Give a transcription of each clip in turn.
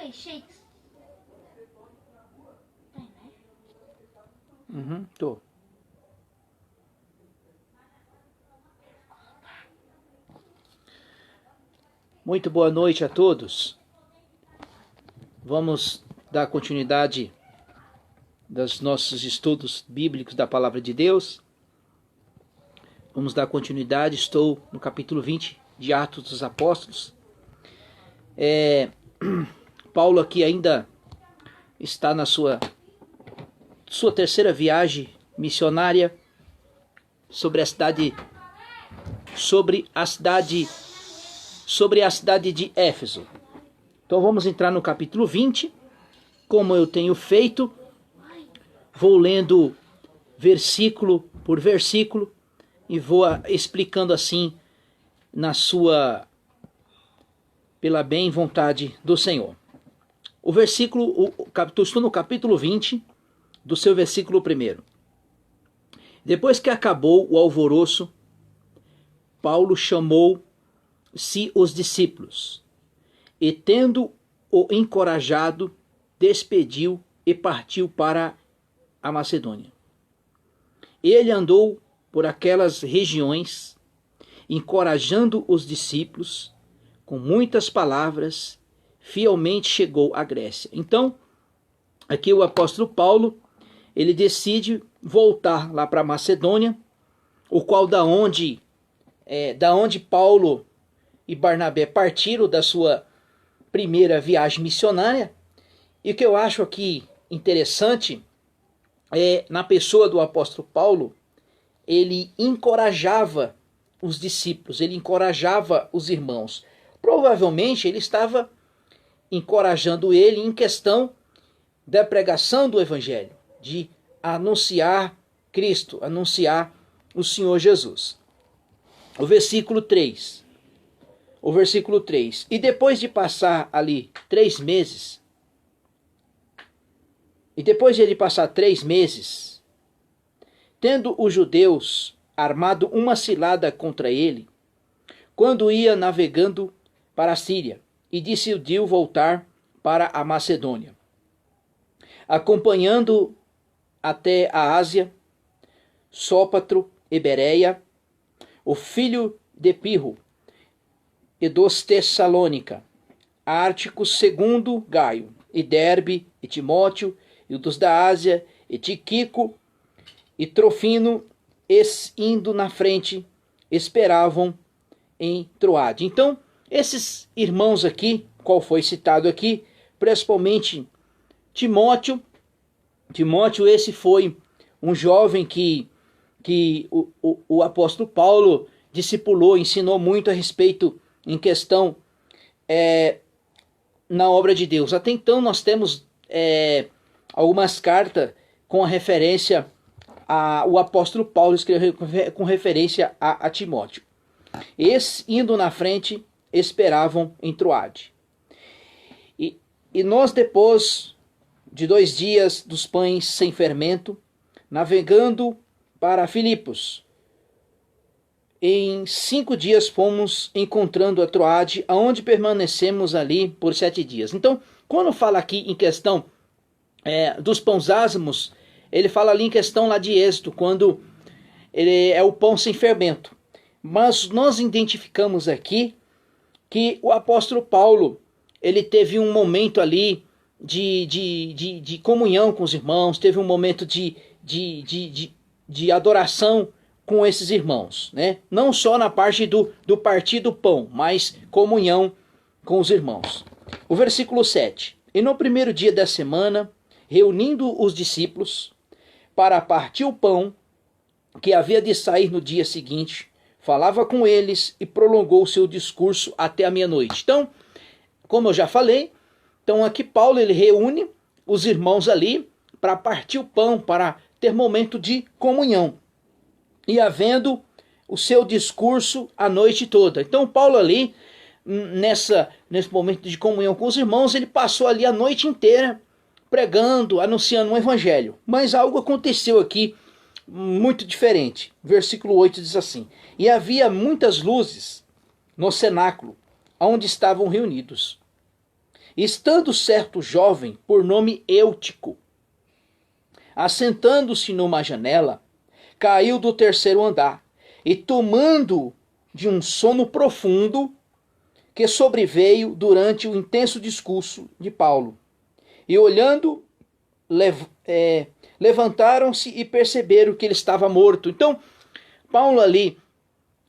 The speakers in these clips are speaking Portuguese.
aí, shakes. Tem, né? Tô. Muito boa noite a todos. Vamos dar continuidade dos nossos estudos bíblicos da Palavra de Deus. Vamos dar continuidade, estou no capítulo 20 de Atos dos Apóstolos. Paulo aqui ainda está na sua terceira viagem missionária sobre a cidade de Éfeso. Então vamos entrar no capítulo 20, como eu tenho feito, vou lendo versículo por versículo e vou explicando assim pela bem vontade do Senhor. Estou no capítulo 20, do seu versículo 1. Depois que acabou o alvoroço, Paulo chamou-se os discípulos, e tendo-o encorajado, despediu e partiu para a Macedônia. Ele andou por aquelas regiões, encorajando os discípulos, com muitas palavras, fielmente chegou à Grécia. Então, aqui o apóstolo Paulo, ele decide voltar lá para a Macedônia, o qual da onde Paulo e Barnabé partiram da sua primeira viagem missionária. E o que eu acho aqui interessante é, na pessoa do apóstolo Paulo, ele encorajava os discípulos, ele encorajava os irmãos. Provavelmente ele estava encorajando ele em questão da pregação do Evangelho, de anunciar Cristo, anunciar o Senhor Jesus. O versículo 3. E depois de passar ali 3 meses, tendo os judeus armado uma cilada contra ele, quando ia navegando para a Síria, e decidiu voltar para a Macedônia, acompanhando até a Ásia, Sópatro e Bereia, o filho de Pirro, e dos Tessalônica, Ártico segundo Gaio, e Derbe, e Timóteo, e dos da Ásia, e Tiquico, e Trofino, indo na frente, esperavam em Troade. Então, esses irmãos aqui, qual foi citado aqui, principalmente Timóteo, esse foi um jovem que o apóstolo Paulo discipulou, ensinou muito a respeito em questão na obra de Deus. Até então nós temos algumas cartas com a referência o apóstolo Paulo escreveu com referência a Timóteo. Esses, indo na frente, esperavam em Troade. E nós, depois de 2 dias dos pães sem fermento, navegando para Filipos, em 5 dias fomos encontrando a Troade, aonde permanecemos ali por 7 dias. Então, quando fala aqui em questão dos pães asmos, ele fala ali em questão lá de Êxodo, quando ele é o pão sem fermento. Mas nós identificamos aqui que o apóstolo Paulo, ele teve um momento ali de comunhão com os irmãos, teve um momento de adoração com esses irmãos, né? Não só na parte do partir do pão, mas comunhão com os irmãos. O versículo 7. E no primeiro dia da semana, reunindo os discípulos para partir o pão, que havia de sair no dia seguinte, falava com eles e prolongou o seu discurso até a meia-noite. Então, como eu já falei, então aqui Paulo ele reúne os irmãos ali para partir o pão, para ter momento de comunhão. E havendo o seu discurso a noite toda. Então Paulo ali, nesse momento de comunhão com os irmãos, ele passou ali a noite inteira pregando, anunciando um evangelho. Mas algo aconteceu aqui muito diferente. Versículo 8 diz assim: E havia muitas luzes no cenáculo, onde estavam reunidos. Estando certo jovem, por nome Eutico, assentando-se numa janela, caiu do terceiro andar, e tomando de um sono profundo, que sobreveio durante o intenso discurso de Paulo. E olhando, levantaram-se e perceberam que ele estava morto. Então, Paulo ali,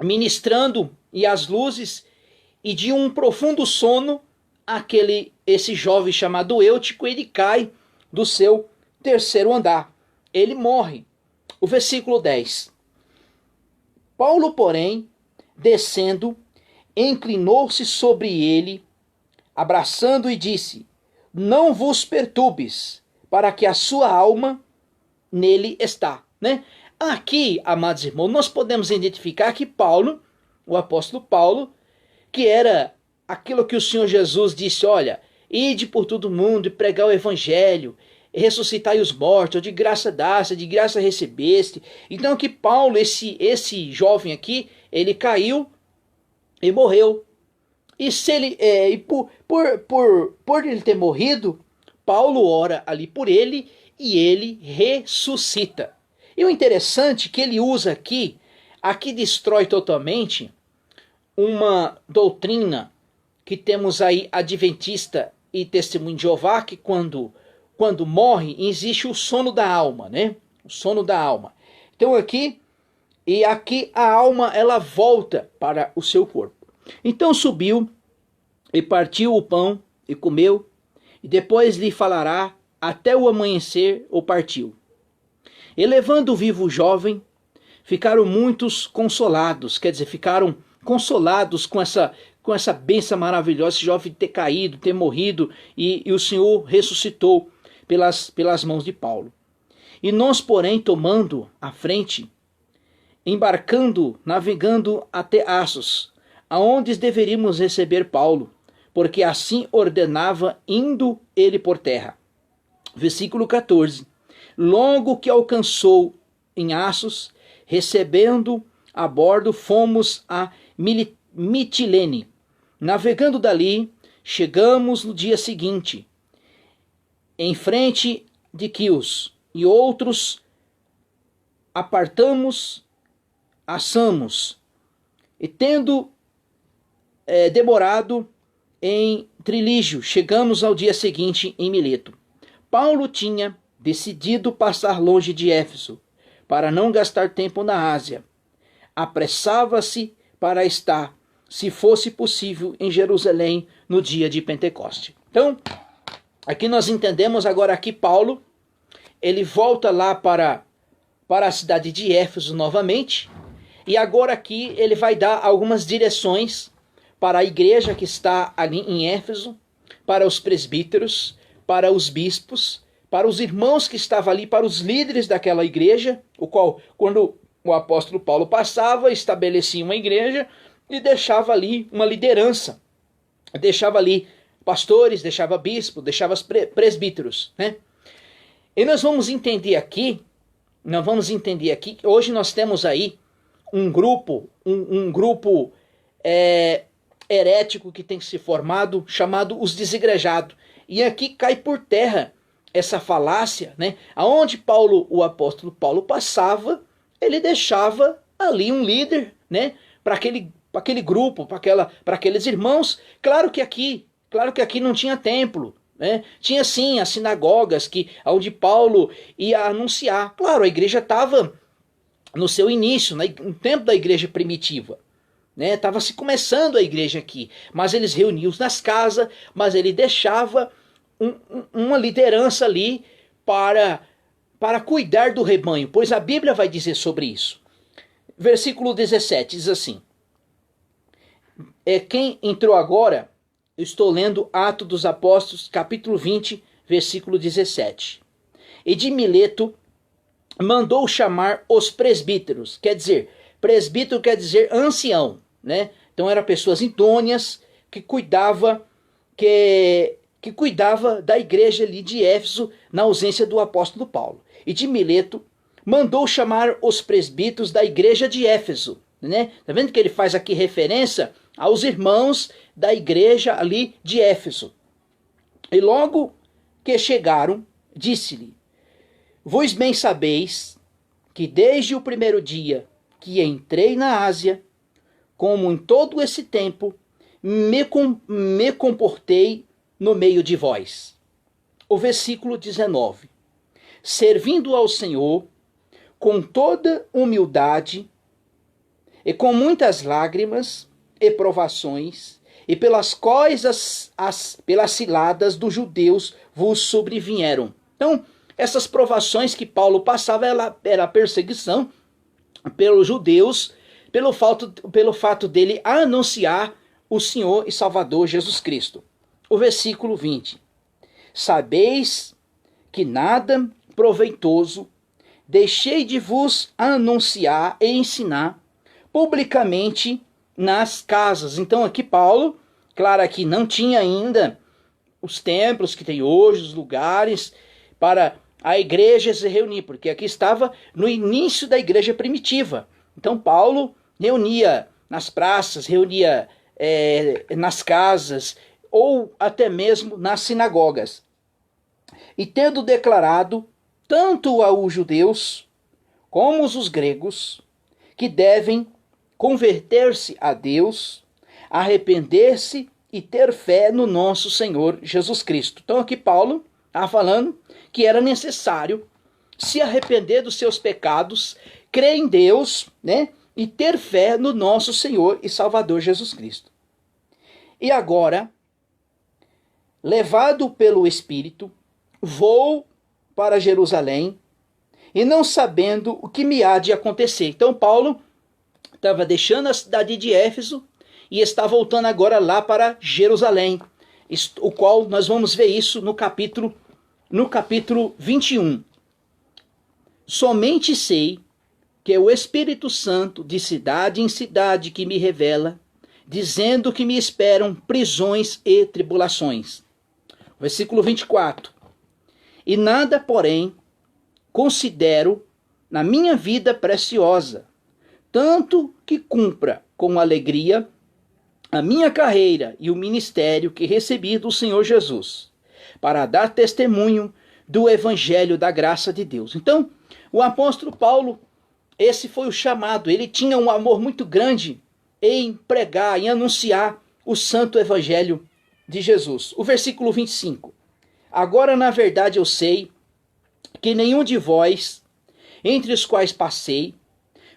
ministrando, e as luzes, e de um profundo sono, esse jovem chamado Eutico, ele cai do seu terceiro andar. Ele morre. O versículo 10. Paulo, porém, descendo, inclinou-se sobre ele, abraçando e disse: não vos perturbes, para que a sua alma nele está. Né? Aqui, amados irmãos, nós podemos identificar que Paulo, o apóstolo Paulo, que era aquilo que o Senhor Jesus disse: olha, ide por todo mundo e pregar o evangelho, ressuscitai os mortos, de graça daste, de graça recebeste. Então que Paulo, esse jovem aqui, ele caiu e morreu. E se ele, por ele ter morrido, Paulo ora ali por ele e ele ressuscita. E o interessante é que ele usa aqui destrói totalmente uma doutrina que temos aí adventista e testemunho de Jeová, que quando morre existe o sono da alma, né? O sono da alma. Então aqui a alma ela volta para o seu corpo. Então subiu e partiu o pão e comeu, e depois lhe falará até o amanhecer ou partiu. E levando o vivo jovem, ficaram muitos consolados, quer dizer, ficaram consolados com essa bênção maravilhosa, esse jovem ter caído, ter morrido, e o Senhor ressuscitou pelas mãos de Paulo. E nós, porém, tomando a frente, embarcando, navegando até Assos, aonde deveríamos receber Paulo, porque assim ordenava, indo ele por terra. Versículo 14. Logo que alcançou em Assos, recebendo a bordo, fomos a Mitilene. Navegando dali, chegamos no dia seguinte, em frente de Quios, e outros assamos, e tendo demorado em Trilígio, chegamos ao dia seguinte em Mileto. Paulo tinha decidido passar longe de Éfeso, para não gastar tempo na Ásia. Apressava-se para estar, se fosse possível, em Jerusalém no dia de Pentecoste. Então, aqui nós entendemos agora que Paulo, ele volta lá para a cidade de Éfeso novamente, e agora aqui ele vai dar algumas direções para a igreja que está ali em Éfeso, para os presbíteros, para os bispos, para os irmãos que estavam ali, para os líderes daquela igreja, o qual, quando o apóstolo Paulo passava, estabelecia uma igreja e deixava ali uma liderança, deixava ali pastores, deixava bispo, deixava presbíteros, né? E nós vamos entender aqui, hoje nós temos aí um grupo herético que tem se formado, chamado os desigrejados. E aqui cai por terra essa falácia, né? Aonde o apóstolo Paulo passava, ele deixava ali um líder, né? Para aquele grupo, para aqueles irmãos. Claro que aqui não tinha templo, né? Tinha sim as sinagogas onde Paulo ia anunciar. Claro, a igreja estava no seu início, no tempo da igreja primitiva. Estava se começando a igreja aqui, mas eles reuniam nas casas, mas ele deixava uma liderança ali para cuidar do rebanho, pois a Bíblia vai dizer sobre isso. Versículo 17 diz assim: quem entrou agora, eu estou lendo Atos dos Apóstolos, capítulo 20, versículo 17. E de Mileto mandou chamar os presbíteros, presbítero quer dizer ancião, né? Então eram pessoas idôneas que cuidava da igreja ali de Éfeso na ausência do apóstolo Paulo. E de Mileto mandou chamar os presbíteros da igreja de Éfeso, né? Tá vendo que ele faz aqui referência aos irmãos da igreja ali de Éfeso. E logo que chegaram, disse-lhe: Vós bem sabeis que desde o primeiro dia que entrei na Ásia, como em todo esse tempo, me comportei no meio de vós. O versículo 19. Servindo ao Senhor com toda humildade e com muitas lágrimas e provações, e pelas quais pelas ciladas dos judeus vos sobrevieram. Então, essas provações que Paulo passava era a perseguição pelos judeus, pelo fato dele anunciar o Senhor e Salvador Jesus Cristo. O versículo 20. Sabeis que nada proveitoso deixei de vos anunciar e ensinar publicamente nas casas. Então aqui Paulo, claro que não tinha ainda os templos que tem hoje, os lugares para a igreja se reunir, porque aqui estava no início da igreja primitiva. Então Paulo reunia nas praças, reunia nas casas ou até mesmo nas sinagogas. E tendo declarado tanto aos judeus como os gregos que devem converter-se a Deus, arrepender-se e ter fé no nosso Senhor Jesus Cristo. Então aqui Paulo está falando que era necessário se arrepender dos seus pecados, crer em Deus, né, e ter fé no nosso Senhor e Salvador Jesus Cristo. E agora, levado pelo Espírito, vou para Jerusalém, e não sabendo o que me há de acontecer. Então Paulo estava deixando a cidade de Éfeso e está voltando agora lá para Jerusalém, o qual nós vamos ver isso no capítulo 21. Somente sei que é o Espírito Santo de cidade em cidade que me revela, dizendo que me esperam prisões e tribulações. Versículo 24. E nada, porém, considero na minha vida preciosa, tanto que cumpra com alegria a minha carreira e o ministério que recebi do Senhor Jesus, para dar testemunho do evangelho da graça de Deus. Então, o apóstolo Paulo, esse foi o chamado, ele tinha um amor muito grande em pregar, em anunciar o santo evangelho de Jesus. O versículo 25. Agora, na verdade, eu sei que nenhum de vós, entre os quais passei,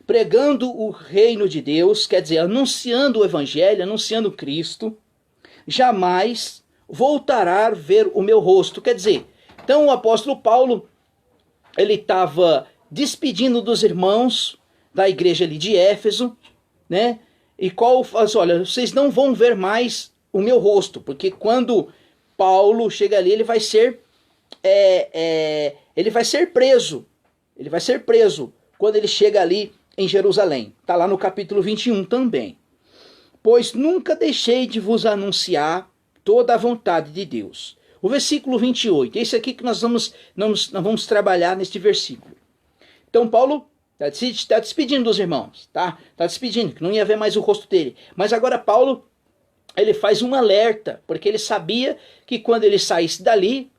pregando o reino de Deus, quer dizer, anunciando o evangelho, anunciando Cristo, jamais voltará a ver o meu rosto. Quer dizer, então o apóstolo Paulo, ele estava despedindo dos irmãos da igreja ali de Éfeso, né? E qual faz, olha, vocês não vão ver mais o meu rosto, porque quando Paulo chega ali, ele vai ser preso. Ele vai ser preso quando ele chega ali em Jerusalém. Está lá no capítulo 21 também. Pois nunca deixei de vos anunciar toda a vontade de Deus. O versículo 28, esse aqui que nós vamos trabalhar neste versículo. Então Paulo está despedindo dos irmãos, tá? Está despedindo, que não ia ver mais o rosto dele. Mas agora Paulo, ele faz um alerta, porque ele sabia que quando ele saísse dali,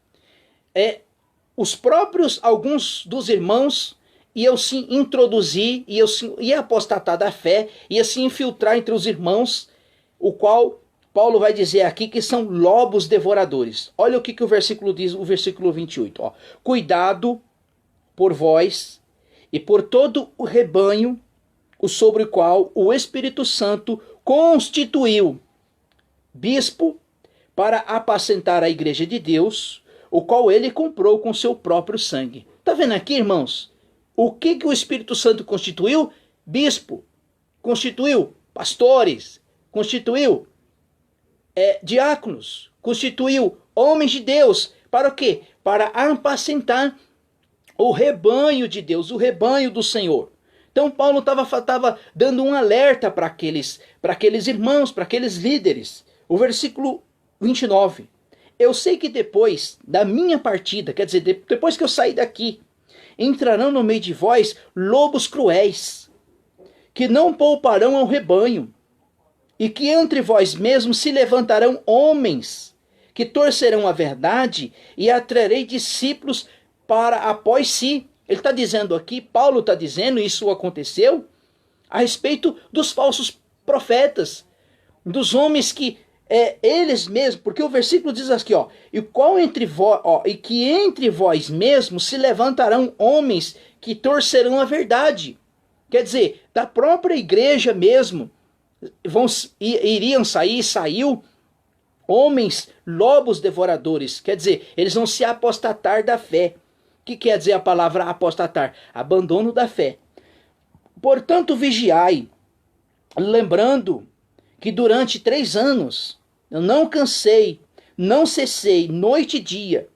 alguns dos irmãos iam se introduzir, iam apostatar da fé, iam se infiltrar entre os irmãos, o qual Paulo vai dizer aqui que são lobos devoradores. Olha o que o versículo diz, o versículo 28. Ó. Cuidado por vós e por todo o rebanho, sobre o qual o Espírito Santo constituiu bispo para apacentar a igreja de Deus, o qual ele comprou com seu próprio sangue. Tá vendo aqui, irmãos? O que o Espírito Santo constituiu? Bispo. Constituiu pastores. Constituiu diáconos. Constituiu homens de Deus. Para o quê? Para apacentar o rebanho de Deus, o rebanho do Senhor. Então Paulo estava dando um alerta para aqueles irmãos, para aqueles líderes. O versículo 29. Eu sei que depois da minha partida, quer dizer, depois que eu sair daqui, entrarão no meio de vós lobos cruéis, que não pouparão ao rebanho, e que entre vós mesmos se levantarão homens, que torcerão a verdade e atrairei discípulos para após si. Ele está dizendo aqui, Paulo está dizendo, isso aconteceu a respeito dos falsos profetas, dos homens que eles mesmos, porque o versículo diz aqui, e que entre vós mesmos se levantarão homens que torcerão a verdade. Quer dizer, da própria igreja mesmo, saiu homens lobos devoradores. Quer dizer, eles vão se apostatar da fé. O que quer dizer a palavra apostatar? Abandono da fé. Portanto, vigiai, lembrando que durante 3 anos eu não cansei, não cessei, noite e dia,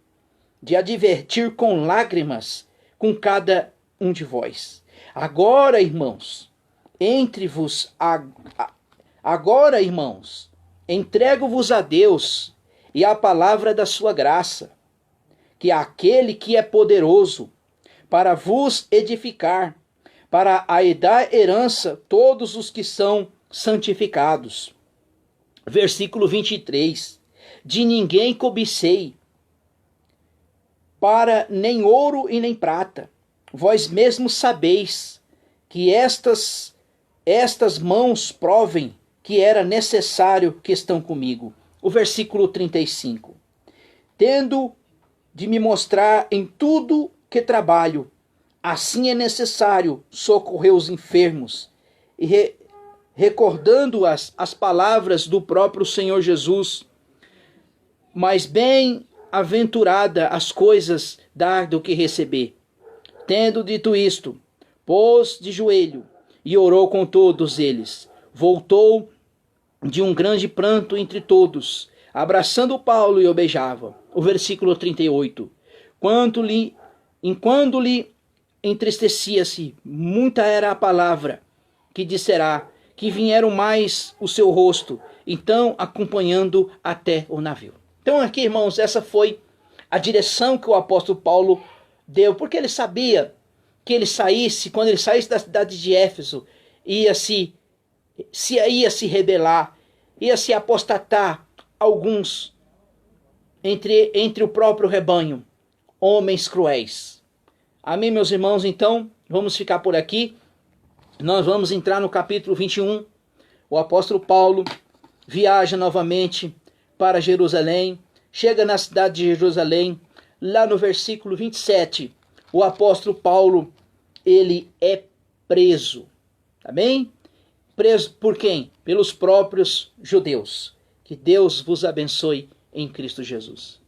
de advertir com lágrimas com cada um de vós. Agora, irmãos, entrego-vos a Deus e à palavra da sua graça, que é aquele que é poderoso para vos edificar, para a dar herança todos os que são santificados. Versículo 23. De ninguém cobicei, para nem ouro e nem prata. Vós mesmos sabeis que estas mãos provem que era necessário que estão comigo. O versículo 35. Tendo de me mostrar em tudo que trabalho, assim é necessário socorrer os enfermos, e recordando as palavras do próprio Senhor Jesus, mas bem-aventurada as coisas dar do que receber. Tendo dito isto, pôs de joelho e orou com todos eles. Voltou de um grande pranto entre todos, abraçando Paulo e o beijava. O versículo 38. Enquanto lhe entristecia-se, muita era a palavra que disserá, que vieram mais o seu rosto, então acompanhando até o navio. Então aqui, irmãos, essa foi a direção que o apóstolo Paulo deu, porque ele sabia que quando ele saísse da cidade de Éfeso, ia se rebelar, ia se apostatar alguns entre o próprio rebanho, homens cruéis. Amém, meus irmãos? Então, vamos ficar por aqui. Nós vamos entrar no capítulo 21. O apóstolo Paulo viaja novamente para Jerusalém, chega na cidade de Jerusalém, lá no versículo 27, o apóstolo Paulo, ele é preso. Tá bem? Preso por quem? Pelos próprios judeus. Que Deus vos abençoe em Cristo Jesus.